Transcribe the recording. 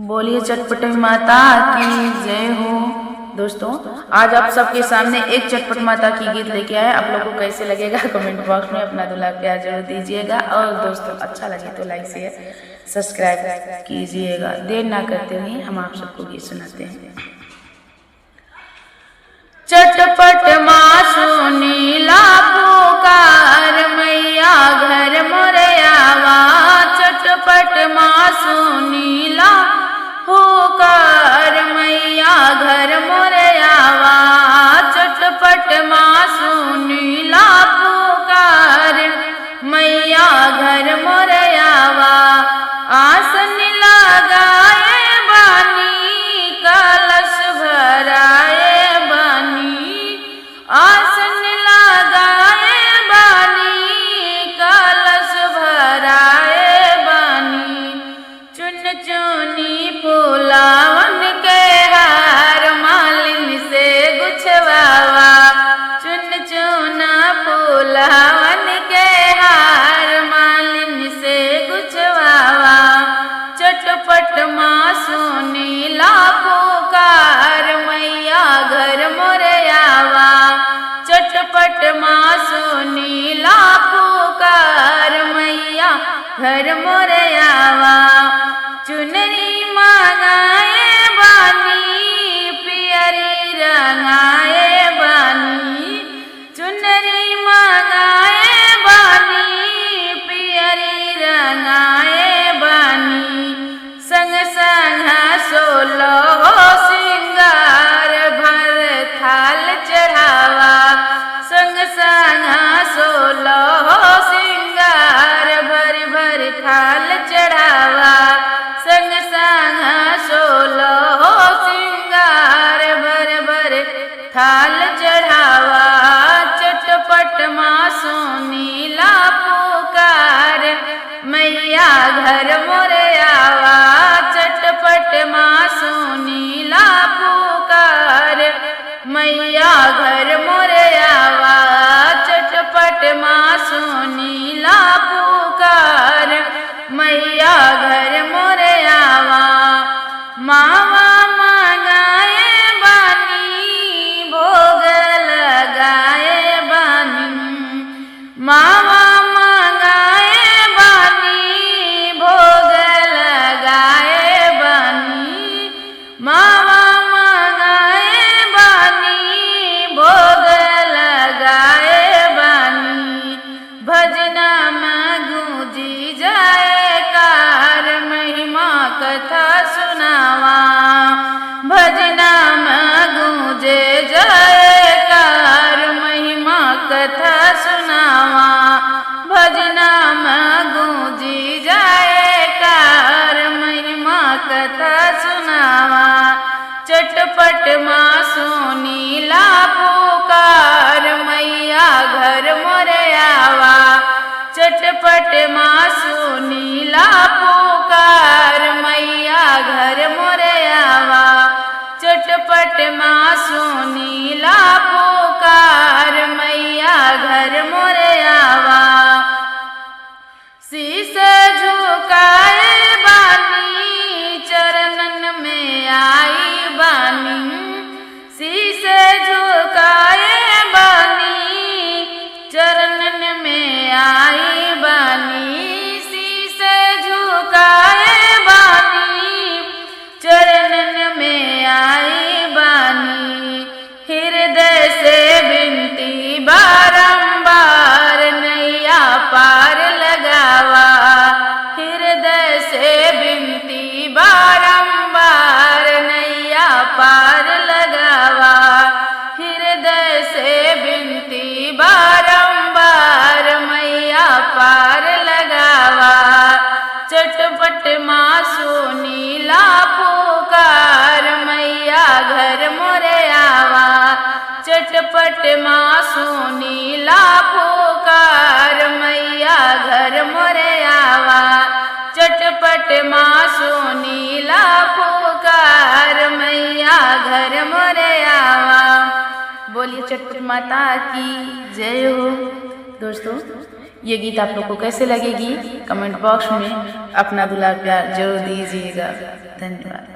बोलिए चटपट माता की जय हो। दोस्तों, आज आप सबके सामने एक चटपट माता की गीत लेके आए। आप लोगों को कैसे लगेगा कमेंट बॉक्स में अपना दुलार प्यार जरूर दीजिएगा। और दोस्तों, अच्छा लगे तो लाइक शेयर सब्सक्राइब कीजिएगा। देर ना करते हुए हम आप सबको गीत सुनाते हैं। चटपट मासू नीला पुकार मैया घर मोरयावा। चटपट मासू नीला पुकार मैया घर मोरयावा। चटपट मासू नीला पुकार मैया घर मोरयावा। आसन लगाए बानी कलश भराए बानी। आसन लगाए बानी कलश भराए बानी। चुन चुनी फूलावन के हार मालिन से गुछवावा। चुन चुना फूलावन के हार मालिन से गुछवावा। चटपट मासू नीला पुकार मैया घर मोरयावा। चटपट मासू नीला पुकार मैया घर मोरयावा। चुनरी मांगाए बानी पियरी रंगाए बानी। चुनरी मांगाए बानी पियरी रंगाए बानी। संग संग सोलो सिंगार भर थाल चढ़ावा। संग संग सोलो सिंगार भर भर थाल चढ़ावा। संग संग सोलो सिंगार भर भर थाल चढ़ावा। चटपट मासू नीला पुकार मैया घर मोरयावा। चटपट मासू नीला पुकार मैया घर मोरयावा। चटपट मासू नीला पुकार मैया घर मोरयावा। मावा मांगाए बानी भोग लगाए बानी। मावा मांगाए बानी भोग लगाए बानी। मावा मांगाए बानी भोग लगाए बानी। भजना में गूंजी जाए कार महिमा कथा सुनावा। भजना में गूंजे जाए कार महिमा कथा सुनावा। भजना में गूंजी जाए कार महिमा कथा सुनावा। चटपट मासू नीला पुकार मैया घर मोरयावा। चटपट मासू नीला पुकार मैया घर मोरयावा। चटपट मासू नीला पुकार मैया घर मोरयावा। शीश झुकाए बानी चरणन में आई बानी। शीश झुकाए बानी चरणन में आई बानी। शीश झुकाए बानी चरणन में आई बानी। हृदय से विनती बारंबार नैया पार लगावा। हृदय से विनती बारंबार नैया पार लगावा। हृदय से विनती बारंबार मैया पार लगावा। चटपट मासू नीला पुकार मैया घर मोरयावा। चटपट मासू नीला पुकार मैया घर मोरयावा। चटपट मासू नीला पुकार मैया घर मोरयावा। बोलिए चटपट माता की जय हो। दोस्तों, ये गीत आप लोग को कैसे लगेगी कमेंट बॉक्स में अपना दुलार प्यार जरूर दीजिएगा। धन्यवाद।